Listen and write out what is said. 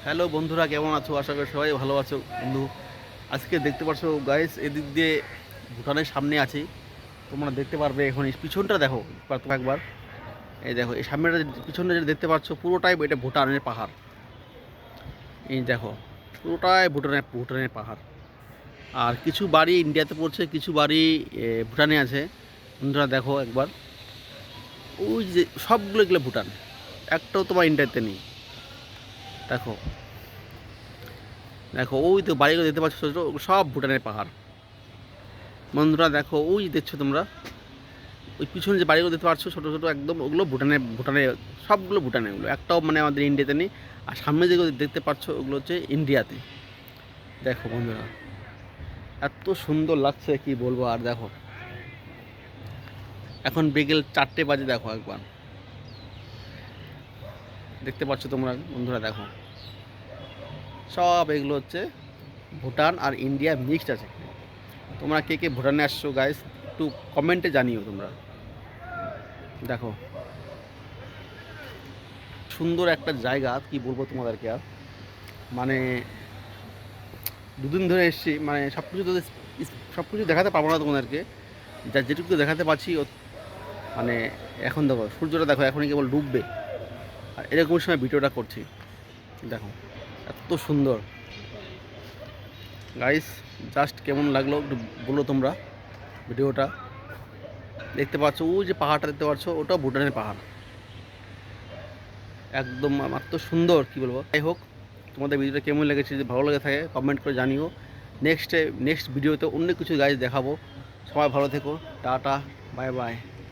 Hello বন্ধুরা, কেমন আছো? আশা করি সবাই ভালো আছো। বন্ধু, আজকে দেখতে পাচ্ছ গাইস, এদিক দিয়ে ভুটানের সামনে আছি। তোমরা দেখতে পারবে এখন এই পিছনটা দেখো একবার। এই দেখো এই সামনেটা পিছনটা যেটা দেখতে পাচ্ছ পুরোটাই এটা ভুটানের পাহাড়। এই দেখো পুরোটাই ভুটানের পাহাড়। আর কিছু বাড়ি ইন্ডিয়াতে পড়ছে, কিছু বাড়ি ভুটানে আছে। বন্ধুরা দেখো একবার, ওই যে সবগুলো এগুলো ভুটান, একটাও তোমার ইন্ডিয়াতে নেই। দেখো দেখো ওই তো বাড়িগুলো দেখতে পাচ্ছ ছোটো ছোটো, ওগুলো সব ভুটানের পাহাড়। বন্ধুরা দেখো ওই দেখছো তোমরা, ওই পিছনে যে বাড়িগুলো দেখতে পাচ্ছ ছোটো ছোটো একদম, ওগুলো ভুটানে সবগুলো ভুটানে, ওগুলো একটাও মানে আমাদের ইন্ডিয়াতে নেই। আর সামনে যেগুলো দেখতে পাচ্ছ ওগুলো হচ্ছে ইন্ডিয়াতে। দেখো বন্ধুরা, এত সুন্দর লাগছে কি বলবো। আর দেখো এখন বিকেল 4টে বাজে, দেখো একবার দেখতে পাচ্ছ তোমরা বন্ধুরা। দেখো সব এগুলো হচ্ছে ভুটান আর ইন্ডিয়া মিক্সড আছে। তোমরা কে কে ভুটানে আসছো গাইস, একটু কমেন্টে জানিও তোমরা। দেখো সুন্দর একটা জায়গা, কি বলবো তোমাদেরকে আর। মানে দুদিন ধরে এসেছি, মানে সব কিছু দেখাতে পারবো না তোমাদেরকে। যা যেটুকু দেখাতে পারছি মানে এখন দেখো সূর্যটা দেখো এখনই কেবল ডুববে, আর এরকম সময় ভিডিওটা করছি। দেখো এত সুন্দর গাইস, জাস্ট কেমন লাগলো একটু বলো তোমরা। ভিডিওটা দেখতে পাচ্ছ, ওই যে পাহাড়টা দেখতে পাচ্ছ, ওটাও ভুটানের পাহাড়। একদম এত সুন্দর কি বলবো। যাই হোক, তোমাদের ভিডিওটা কেমন লেগেছে, যদি ভালো লেগে থাকে কমেন্ট করে জানিও। নেক্সট ভিডিওতে অন্য কিছু গাইজ দেখাবো। সবাই ভালো থেকো, টাটা, বাই বাই।